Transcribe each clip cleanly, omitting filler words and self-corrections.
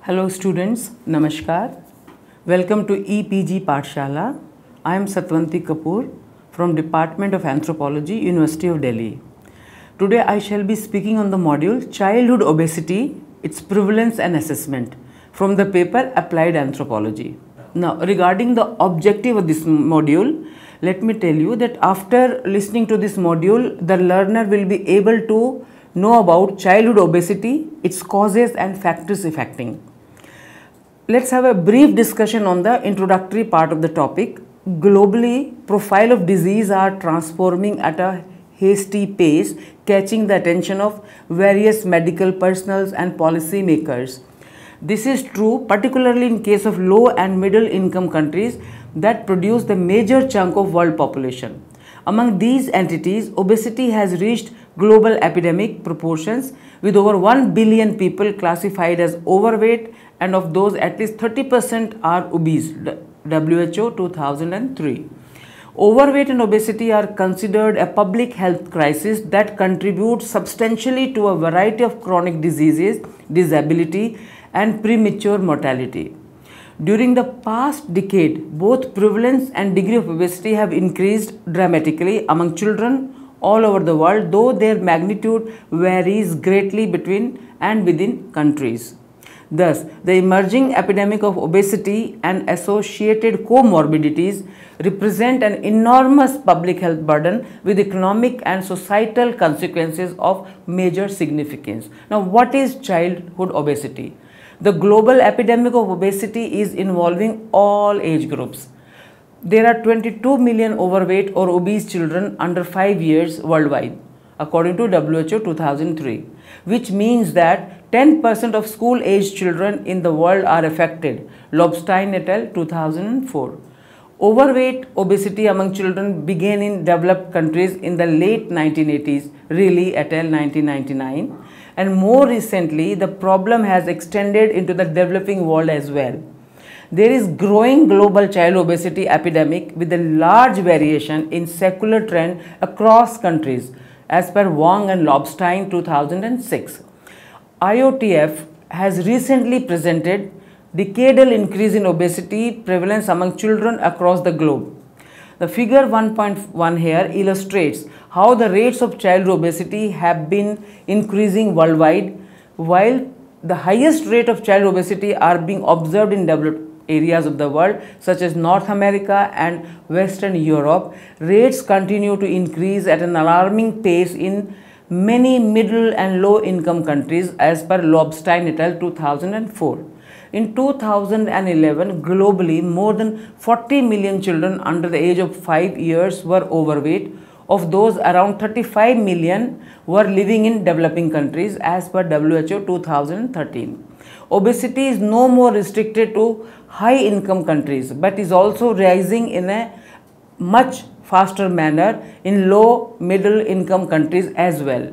Hello students, Namaskar. Welcome to EPG Pathshala. I am Satwanti Kapoor from Department of Anthropology, University of Delhi. Today I shall be speaking on the module Childhood Obesity, its Prevalence and Assessment from the paper Applied Anthropology. Now regarding the objective of this module, let me tell you that after listening to this module, the learner will be able to know about childhood obesity, its causes and factors affecting. Let's have a brief discussion on the introductory part of the topic. Globally, profile of disease are transforming at a hasty pace, catching the attention of various medical personnel and policy makers. This is true particularly in case of low and middle income countries that produce the major chunk of world population. Among these entities, obesity has reached global epidemic proportions with over 1 billion people classified as overweight, and of those at least 30% are obese, WHO 2003. Overweight and obesity are considered a public health crisis that contributes substantially to a variety of chronic diseases, disability and premature mortality. During the past decade, both prevalence and degree of obesity have increased dramatically among children all over the world, though their magnitude varies greatly between and within countries. Thus, the emerging epidemic of obesity and associated comorbidities represent an enormous public health burden with economic and societal consequences of major significance. Now, what is childhood obesity? The global epidemic of obesity is involving all age groups. There are 22 million overweight or obese children under 5 years worldwide, according to WHO 2003, which means that 10% of school-aged children in the world are affected, Lobstein et al. 2004. Overweight obesity among children began in developed countries in the late 1980s, Riley et al. 1999, and more recently the problem has extended into the developing world as well. There is growing global child obesity epidemic with a large variation in secular trend across countries, as per Wong and Lobstein 2006. IOTF has recently presented decadal increase in obesity prevalence among children across the globe. The figure 1.1 here illustrates how the rates of child obesity have been increasing worldwide, while the highest rate of child obesity are being observed in developed areas of the world such as North America and Western Europe. Rates continue to increase at an alarming pace in many middle and low income countries as per Lobstein et al. 2004. In 2011, globally, more than 40 million children under the age of 5 years were overweight. Of those, around 35 million were living in developing countries as per WHO 2013. Obesity is no more restricted to high income countries but is also rising in a much faster manner in low middle income countries as well.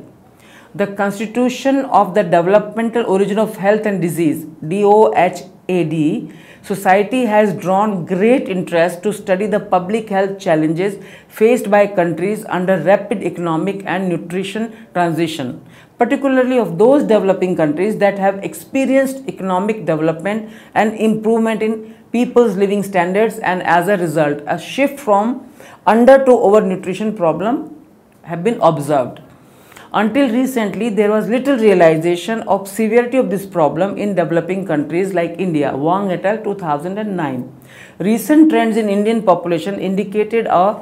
The Constitution of the Developmental Origin of Health and Disease (DOHAD) Society has drawn great interest to study the public health challenges faced by countries under rapid economic and nutrition transition, particularly of those developing countries that have experienced economic development and improvement in people's living standards, and as a result, a shift from under to overnutrition problem have been observed. Until recently, there was little realization of severity of this problem in developing countries like India, Wong et al. 2009. Recent trends in Indian population indicated a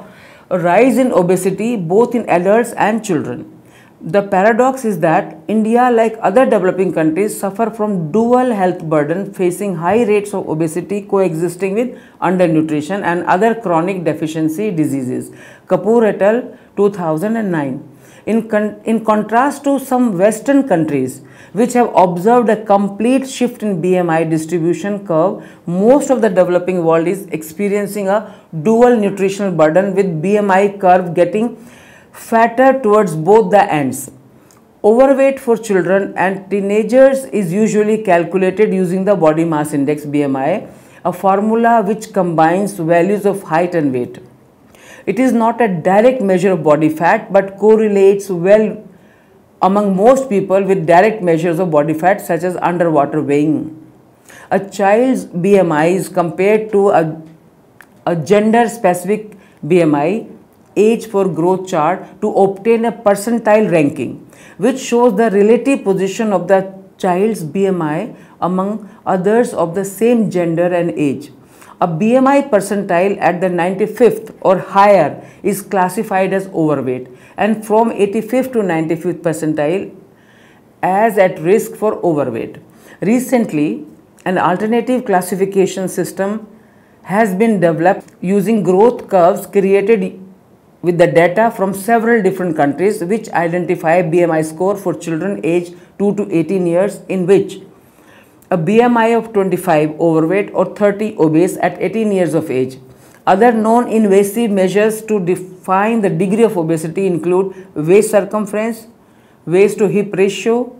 rise in obesity both in adults and children. The paradox is that India, like other developing countries, suffer from dual health burden, facing high rates of obesity coexisting with undernutrition and other chronic deficiency diseases. Kapoor et al. 2009. In contrast to some Western countries which have observed a complete shift in BMI distribution curve, most of the developing world is experiencing a dual nutritional burden with BMI curve getting fatter towards both the ends. Overweight for children and teenagers is usually calculated using the body mass index BMI, a formula which combines values of height and weight. It is not a direct measure of body fat but correlates well among most people with direct measures of body fat such as underwater weighing. A child's BMI is compared to a gender-specific BMI age for growth chart to obtain a percentile ranking, which shows the relative position of the child's BMI among others of the same gender and age. A BMI percentile at the 95th or higher is classified as overweight, and from 85th to 95th percentile as at risk for overweight. Recently, an alternative classification system has been developed using growth curves created with the data from several different countries, which identify BMI score for children aged 2 to 18 years, in which a BMI of 25 overweight or 30 obese at 18 years of age. Other non-invasive measures to define the degree of obesity include waist circumference, waist to hip ratio,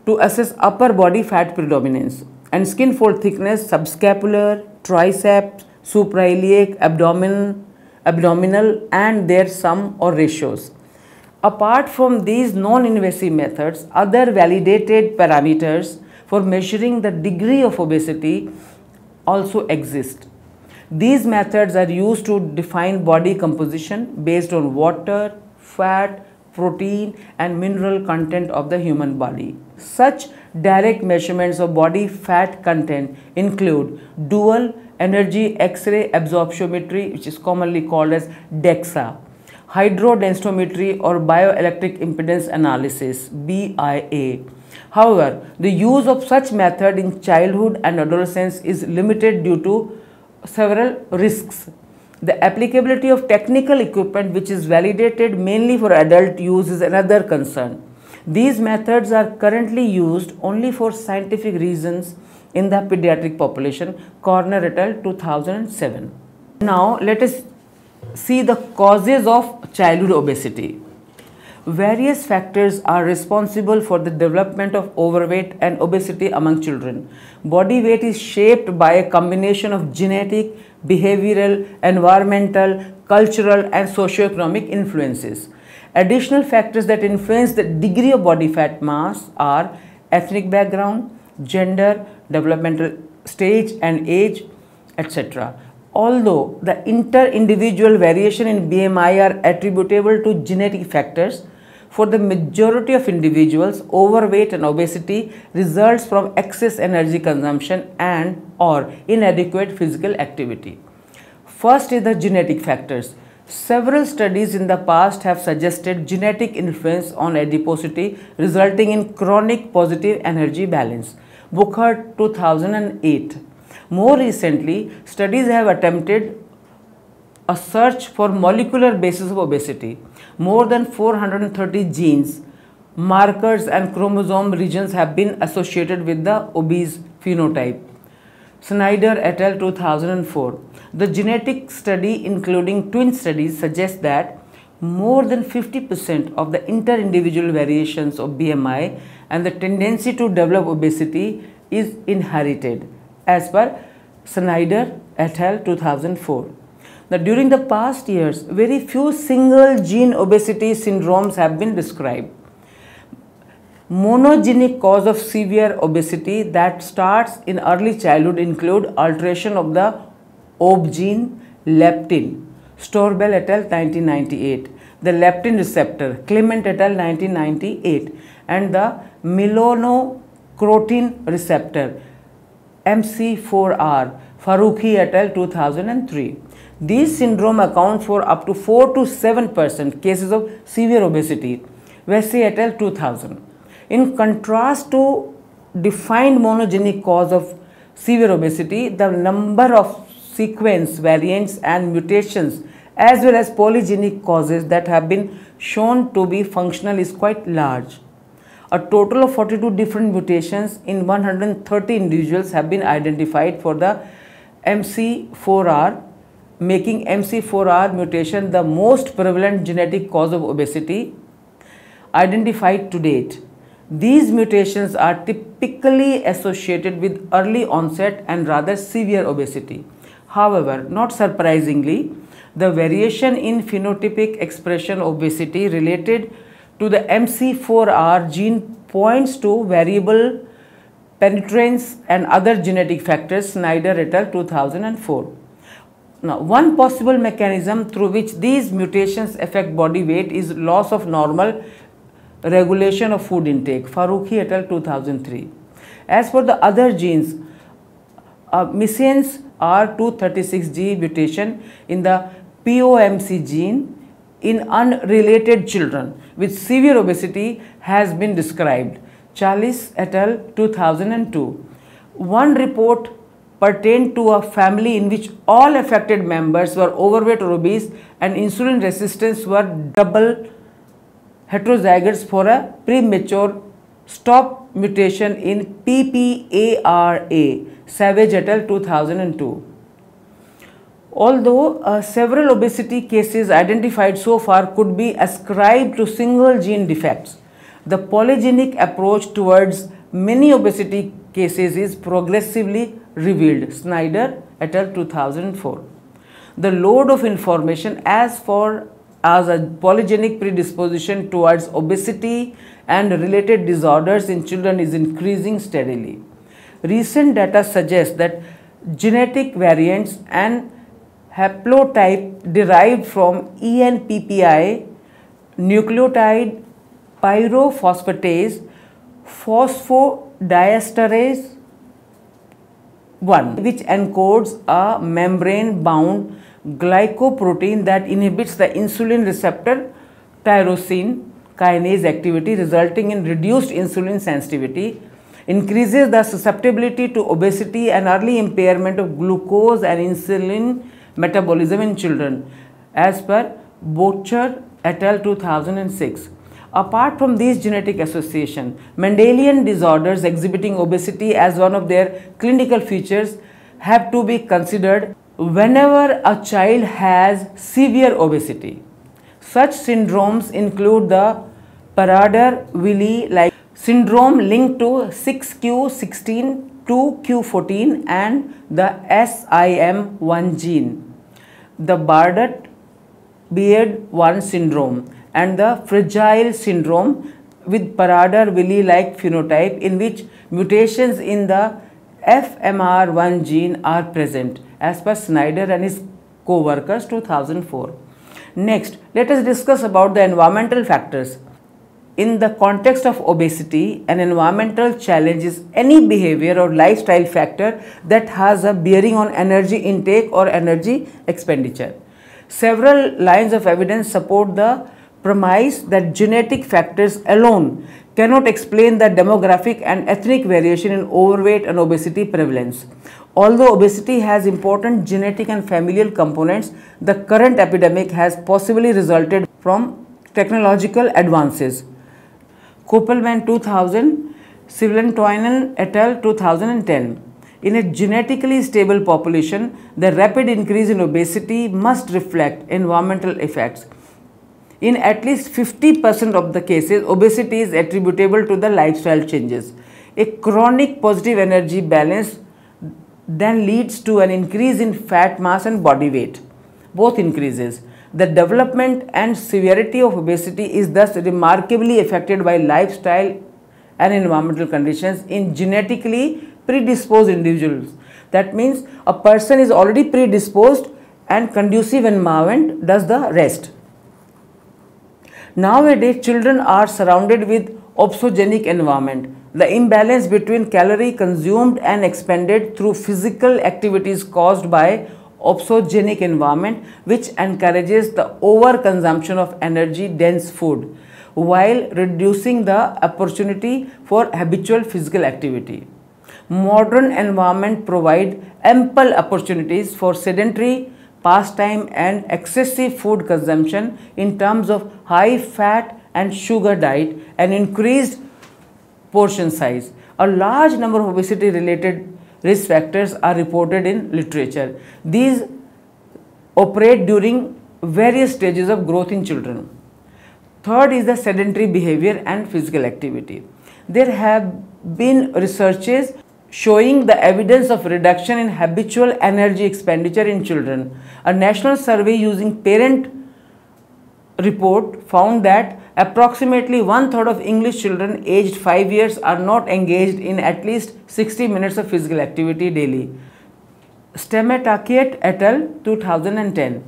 to assess upper body fat predominance, and skin fold thickness, subscapular, triceps, suprailiac, abdominal, and their sum or ratios. Apart from these non-invasive methods, other validated parameters for measuring the degree of obesity also exist. These methods are used to define body composition based on water, fat, protein, and mineral content of the human body. Such direct measurements of body fat content include dual energy X-ray absorptiometry, which is commonly called as DEXA, hydrodensitometry or bioelectric impedance analysis, BIA. However, the use of such method in childhood and adolescence is limited due to several risks. The applicability of technical equipment which is validated mainly for adult use is another concern. These methods are currently used only for scientific reasons in the pediatric population, Corner et al. 2007. Now let us see the causes of childhood obesity. Various factors are responsible for the development of overweight and obesity among children. Body weight is shaped by a combination of genetic, behavioral, environmental, cultural, and socio-economic influences. Additional factors that influence the degree of body fat mass are ethnic background, gender, developmental stage and age, etc. Although the inter-individual variation in BMI are attributable to genetic factors, for the majority of individuals, overweight and obesity results from excess energy consumption and or inadequate physical activity. First is the genetic factors. Several studies in the past have suggested genetic influence on adiposity resulting in chronic positive energy balance. Booker 2008. More recently, studies have attempted a search for molecular basis of obesity. More than 430 genes, markers and chromosome regions have been associated with the obese phenotype. Snyder et al. 2004. The genetic study, including twin studies, suggests that more than 50% of the inter-individual variations of BMI and the tendency to develop obesity is inherited, as per Snyder et al. 2004. Now, during the past years, very few single gene obesity syndromes have been described. Monogenic cause of severe obesity that starts in early childhood include alteration of the OB gene, leptin, Storbel et al. 1998, the leptin receptor, Clement et al. 1998, and the melanocortin receptor, MC4R, Farooqi et al. 2003. These syndrome account for up to 4 to 7% cases of severe obesity, Vesey et al. 2000. In contrast to defined monogenic cause of severe obesity, the number of sequence variants and mutations as well as polygenic causes that have been shown to be functional is quite large. A total of 42 different mutations in 130 individuals have been identified for the MC4R, making MC4R mutation the most prevalent genetic cause of obesity identified to date. These mutations are typically associated with early onset and rather severe obesity. However, not surprisingly, the variation in phenotypic expression of obesity related to the MC4R gene points to variable penetrance and other genetic factors, Snyder et al. 2004. Now, one possible mechanism through which these mutations affect body weight is loss of normal regulation of food intake, Farooqi et al. 2003. As for the other genes, missense R236G mutation in the POMC gene in unrelated children with severe obesity has been described, Charles et al. 2002. One report pertained to a family in which all affected members were overweight or obese and insulin resistance were double heterozygotes for a premature stop mutation in PPARA, Savage et al. 2002. Although several obesity cases identified so far could be ascribed to single gene defects, the polygenic approach towards many obesity cases is progressively revealed, Snyder et al. 2004. The load of information as a polygenic predisposition towards obesity and related disorders in children is increasing steadily. Recent data suggests that genetic variants and haplotype derived from ENPPI nucleotide pyrophosphatase phosphodiesterase 1, which encodes a membrane-bound glycoprotein that inhibits the insulin receptor tyrosine kinase activity, resulting in reduced insulin sensitivity, increases the susceptibility to obesity and early impairment of glucose and insulin metabolism in children, as per Bocher et al. 2006. Apart from these genetic associations, Mendelian disorders exhibiting obesity as one of their clinical features have to be considered whenever a child has severe obesity. Such syndromes include the Parader-Willi-like syndrome linked to 6q16, 2q14 and the SIM1 gene, the Bardet-Biedl1 syndrome, and the Fragile syndrome with Parader-Willi-like phenotype in which mutations in the FMR1 gene are present, as per Snyder and his co-workers 2004. Next, let us discuss about the environmental factors. In the context of obesity, an environmental challenge is any behavior or lifestyle factor that has a bearing on energy intake or energy expenditure. Several lines of evidence support the premise that genetic factors alone cannot explain the demographic and ethnic variation in overweight and obesity prevalence. Although obesity has important genetic and familial components, the current epidemic has possibly resulted from technological advances. Koppelman 2000, Sivalantoinen et al. 2010. In a genetically stable population, the rapid increase in obesity must reflect environmental effects. In at least 50% of the cases, obesity is attributable to the lifestyle changes. A chronic positive energy balance then leads to an increase in fat mass and body weight. Both increases. The development and severity of obesity is thus remarkably affected by lifestyle and environmental conditions in genetically predisposed individuals. That means a person is already predisposed and conducive environment does the rest. Nowadays, children are surrounded with obesogenic environment. The imbalance between calorie consumed and expended through physical activities caused by obesogenic environment, which encourages the overconsumption of energy-dense food while reducing the opportunity for habitual physical activity. Modern environment provide ample opportunities for sedentary pastime and excessive food consumption in terms of high fat and sugar diet and increased portion size. A large number of obesity related risk factors are reported in literature. These operate during various stages of growth in children. Third is the sedentary behavior and physical activity. There have been researches showing the evidence of reduction in habitual energy expenditure in children. A national survey using parent report found that approximately one-third of English children aged 5 years are not engaged in at least 60 minutes of physical activity daily. Stemetakiet et al. 2010.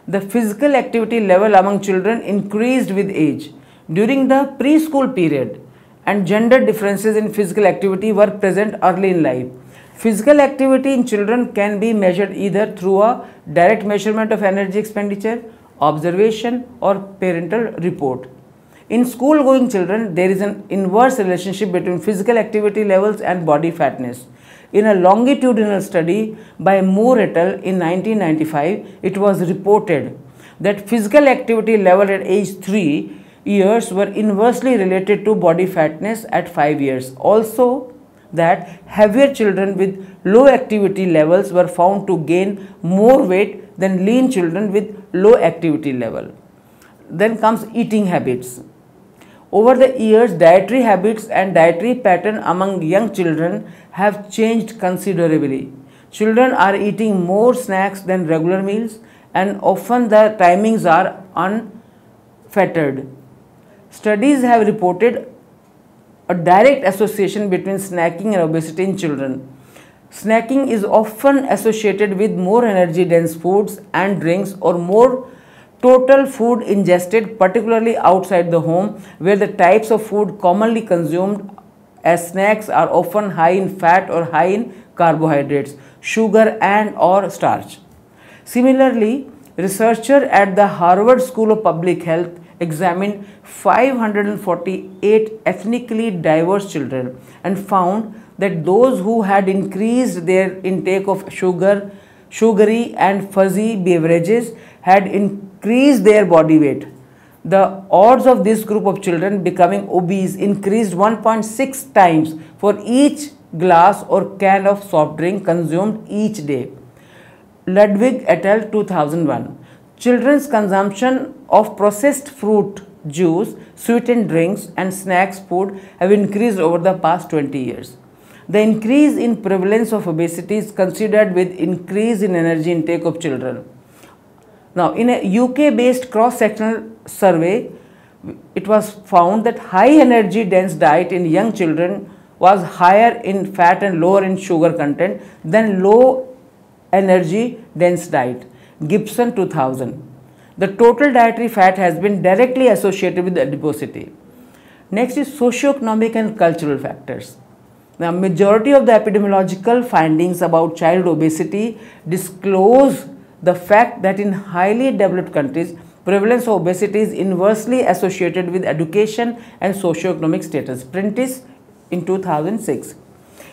The physical activity level among children increased with age. During the preschool period, and gender differences in physical activity were present early in life. Physical activity in children can be measured either through a direct measurement of energy expenditure, observation, or parental report. In school-going children, there is an inverse relationship between physical activity levels and body fatness. In a longitudinal study by Moore et al. In 1995, it was reported that physical activity level at age 3 years were inversely related to body fatness at 5 years. Also, that heavier children with low activity levels were found to gain more weight than lean children with low activity level. Then comes eating habits. Over the years, dietary habits and dietary pattern among young children have changed considerably. Children are eating more snacks than regular meals, and often the timings are unfettered. Studies have reported a direct association between snacking and obesity in children. Snacking is often associated with more energy-dense foods and drinks or more total food ingested, particularly outside the home, where the types of food commonly consumed as snacks are often high in fat or high in carbohydrates, sugar and or starch. Similarly, researchers at the Harvard School of Public Health examined 548 ethnically diverse children and found that those who had increased their intake of sugary and fuzzy beverages had increased their body weight. The odds of this group of children becoming obese increased 1.6 times for each glass or can of soft drink consumed each day. Ludwig et al. 2001. Children's consumption of processed fruit juice, sweetened drinks and snacks food have increased over the past 20 years. The increase in prevalence of obesity is considered with increase in energy intake of children. Now, in a UK-based cross-sectional survey, it was found that high energy dense diet in young children was higher in fat and lower in sugar content than low energy dense diet. Gibson 2000. The total dietary fat has been directly associated with adiposity. Next is socio-economic and cultural factors. The majority of the epidemiological findings about child obesity disclose the fact that in highly developed countries, prevalence of obesity is inversely associated with education and socio-economic status. Prentice in 2006.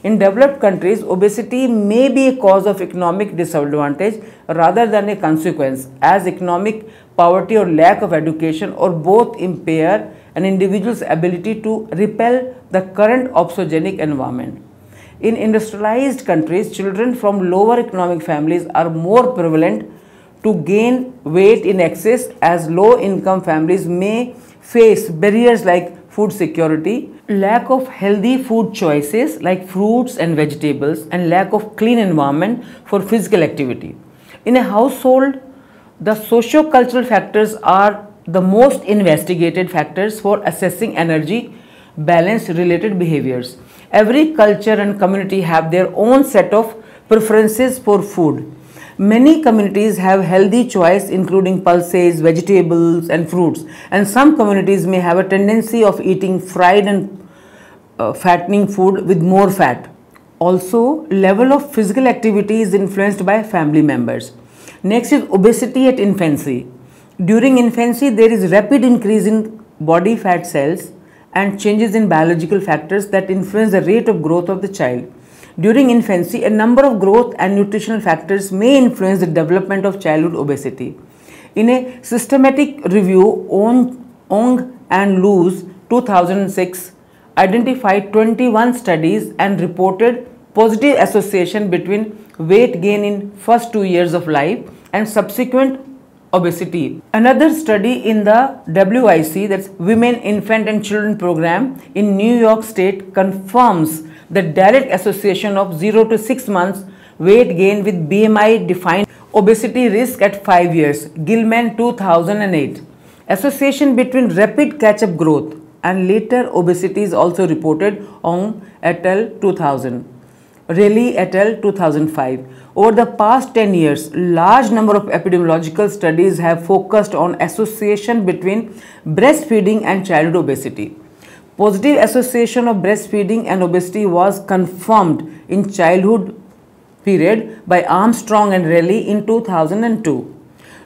In developed countries, obesity may be a cause of economic disadvantage rather than a consequence, as economic poverty or lack of education or both impair an individual's ability to repel the current obesogenic environment. In industrialized countries, children from lower economic families are more prevalent to gain weight in excess, as low-income families may face barriers like food security, lack of healthy food choices like fruits and vegetables, and lack of clean environment for physical activity. In a household, the socio-cultural factors are the most investigated factors for assessing energy balance related behaviors. Every culture and community have their own set of preferences for food. Many communities have healthy choice including pulses, vegetables and fruits, and some communities may have a tendency of eating fried and fattening food with more fat. Also, level of physical activity is influenced by family members. Next is obesity at infancy. During infancy, there is rapid increase in body fat cells and changes in biological factors that influence the rate of growth of the child. During infancy, a number of growth and nutritional factors may influence the development of childhood obesity. In a systematic review, Ong and Luz 2006 identified 21 studies and reported positive association between weight gain in first 2 years of life and subsequent obesity. Another study in the WIC, that's Women, Infant and Children program in New York State, confirms the direct association of 0 to 6 months weight gain with BMI defined obesity risk at 5 years. Gilman 2008. Association between rapid catch-up growth and later obesity is also reported on et al. 2000. Raleigh et al. 2005. Over the past 10 years, large number of epidemiological studies have focused on association between breastfeeding and childhood obesity. Positive association of breastfeeding and obesity was confirmed in childhood period by Armstrong and Raleigh in 2002.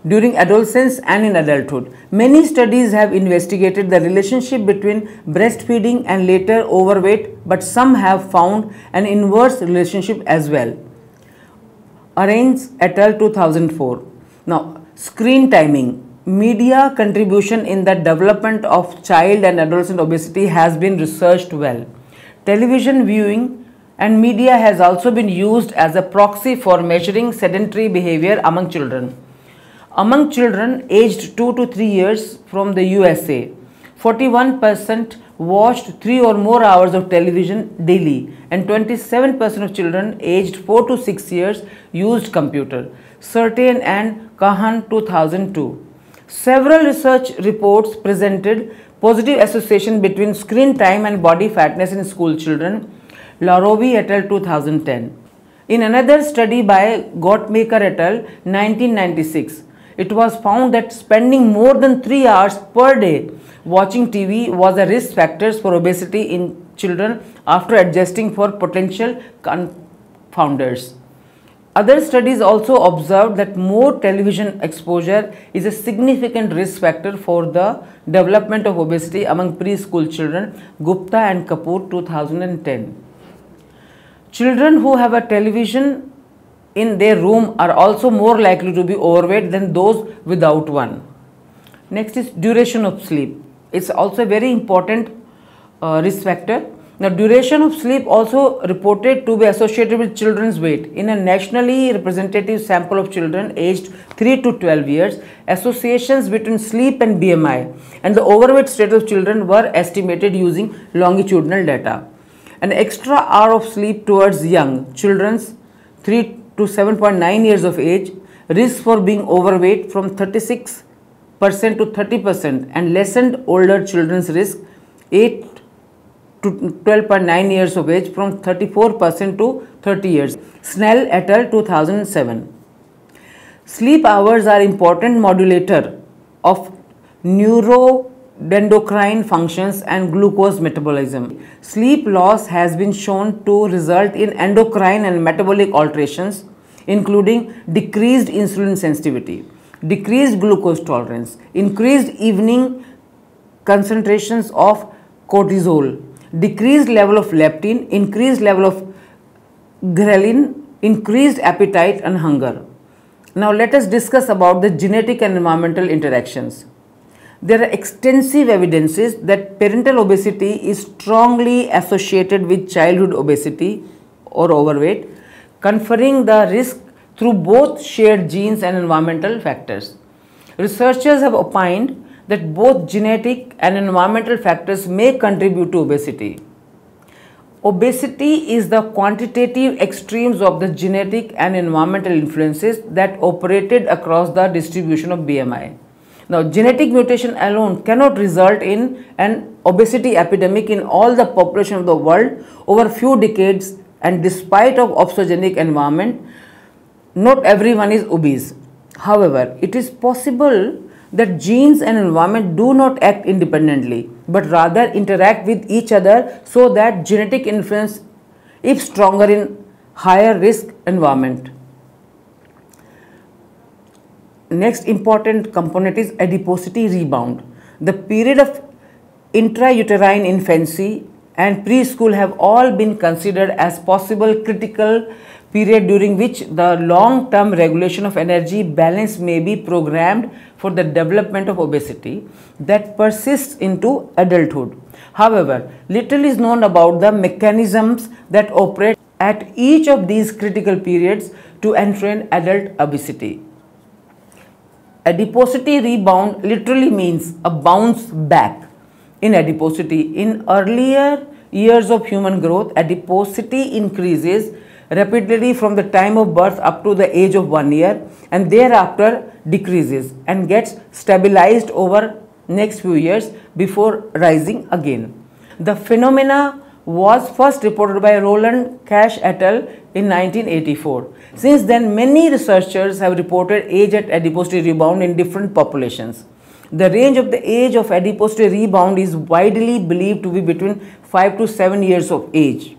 During adolescence and in adulthood, many studies have investigated the relationship between breastfeeding and later overweight, but some have found an inverse relationship as well. Arrange et al. 2004. Now, screen timing. Media contribution in the development of child and adolescent obesity has been researched well. Television viewing and media has also been used as a proxy for measuring sedentary behavior among children. Among children aged 2 to 3 years from the USA, 41% watched 3 or more hours of television daily and 27% of children aged 4 to 6 years used computer. Certain and Kahan 2002. Several research reports presented positive association between screen time and body fatness in school children. Larovi et al. 2010. In another study by Gottmaker et al. 1996, it was found that spending more than 3 hours per day watching TV was a risk factor for obesity in children after adjusting for potential confounders. Other studies also observed that more television exposure is a significant risk factor for the development of obesity among preschool children. Gupta and Kapoor 2010. Children who have a television in their room are also more likely to be overweight than those without one. Next is duration of sleep. It's also a very important risk factor. Now, duration of sleep also reported to be associated with children's weight. In a nationally representative sample of children aged 3 to 12 years, associations between sleep and BMI and the overweight state of children were estimated using longitudinal data. An extra hour of sleep towards young children's 3 to 7.9 years of age, risk for being overweight from 36% to 30% and lessened older children's risk 8 to 12.9 years of age from 34% to 30 years. Snell et al. 2007. Sleep hours are important modulator of neuroendocrine functions and glucose metabolism. Sleep loss has been shown to result in endocrine and metabolic alterations, including decreased insulin sensitivity, decreased glucose tolerance, increased evening concentrations of cortisol, decreased level of leptin, increased level of ghrelin, increased appetite and hunger. Now let us discuss about the genetic and environmental interactions. There are extensive evidences that parental obesity is strongly associated with childhood obesity or overweight, conferring the risk through both shared genes and environmental factors. Researchers have opined that both genetic and environmental factors may contribute to obesity. Obesity is the quantitative extremes of the genetic and environmental influences that operated across the distribution of BMI. Now, genetic mutation alone cannot result in an obesity epidemic in all the population of the world over a few decades, and despite of obesogenic environment, not everyone is obese. However, it is possible that genes and environment do not act independently, but rather interact with each other so that genetic influence is stronger in higher risk environment. Next important component is adiposity rebound. The period of intrauterine infancy and preschool have all been considered as possible critical period during which the long-term regulation of energy balance may be programmed for the development of obesity that persists into adulthood. However, little is known about the mechanisms that operate at each of these critical periods to entrain adult obesity. Adiposity rebound literally means a bounce back in adiposity. In earlier years of human growth, adiposity increases rapidly from the time of birth up to the age of 1 year and thereafter decreases and gets stabilized over next few years before rising again. The phenomena was first reported by Roland Cash et al. In 1984. Since then, many researchers have reported age at adiposity rebound in different populations. The range of the age of adiposity rebound is widely believed to be between 5 to 7 years of age.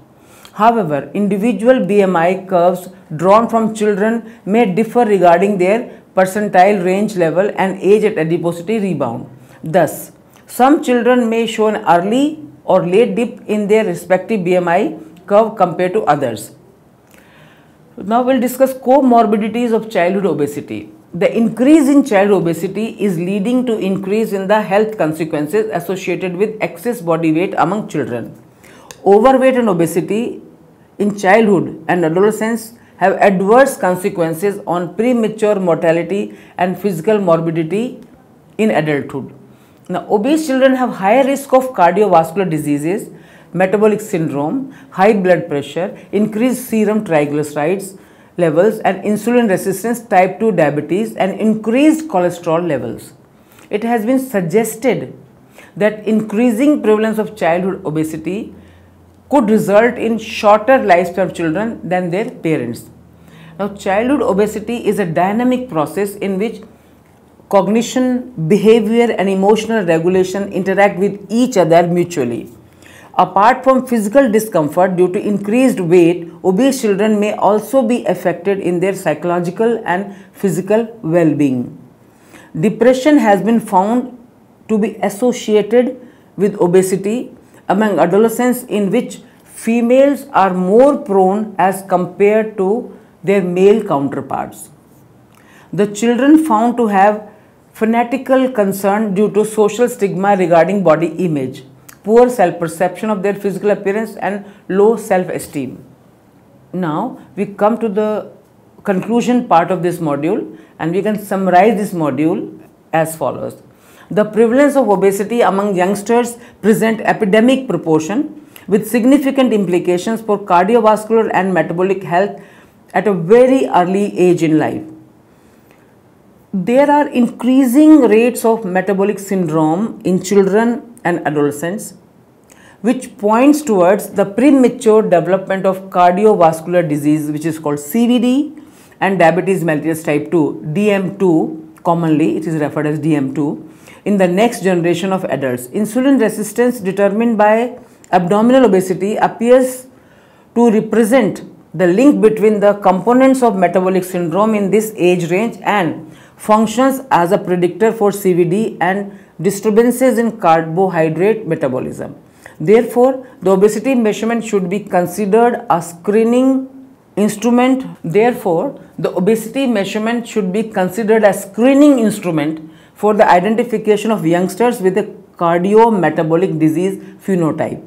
However, individual BMI curves drawn from children may differ regarding their percentile range level and age at adiposity rebound. Thus, some children may show an early or late dip in their respective BMI curve compared to others. Now we'll discuss comorbidities of childhood obesity. The increase in child obesity is leading to increase in the health consequences associated with excess body weight among children. Overweight and obesity in childhood and adolescence have adverse consequences on premature mortality and physical morbidity in adulthood. Now, obese children have higher risk of cardiovascular diseases, metabolic syndrome, high blood pressure, increased serum triglycerides levels and insulin resistance, type 2 diabetes and increased cholesterol levels. It has been suggested that increasing prevalence of childhood obesity could result in shorter lifespan of children than their parents. Now, childhood obesity is a dynamic process in which cognition, behavior and emotional regulation interact with each other mutually. Apart from physical discomfort due to increased weight, obese children may also be affected in their psychological and physical well-being. Depression has been found to be associated with obesity among adolescents, in which females are more prone as compared to their male counterparts. The children found to have fanatical concern due to social stigma regarding body image, poor self-perception of their physical appearance and low self-esteem. Now we come to the conclusion part of this module, and we can summarize this module as follows. The prevalence of obesity among youngsters present epidemic proportion with significant implications for cardiovascular and metabolic health at a very early age in life. There are increasing rates of metabolic syndrome in children and adolescents, which points towards the premature development of cardiovascular disease, which is called CVD, and diabetes mellitus type 2, DM2, commonly it is referred as DM2, in the next generation of adults. Insulin resistance determined by abdominal obesity appears to represent the link between the components of metabolic syndrome in this age range and functions as a predictor for CVD and disturbances in carbohydrate metabolism. Therefore, the obesity measurement should be considered a screening instrument. Therefore, the obesity measurement should be considered a screening instrument for the identification of youngsters with a cardiometabolic disease phenotype.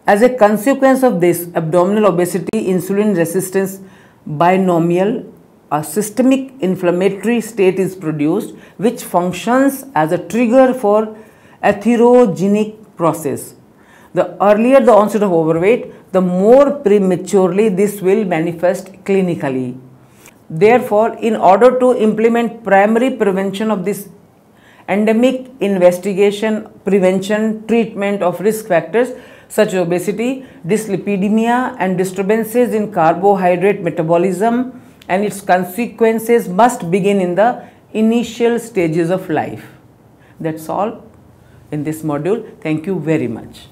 As a consequence of this, abdominal obesity, insulin resistance binomial, a systemic inflammatory state is produced, which functions as a trigger for atherogenic process. The earlier the onset of overweight, the more prematurely this will manifest clinically. Therefore, in order to implement primary prevention of this endemic investigation, prevention, treatment of risk factors such as obesity, dyslipidemia and disturbances in carbohydrate metabolism and its consequences must begin in the initial stages of life. That's all in this module. Thank you very much.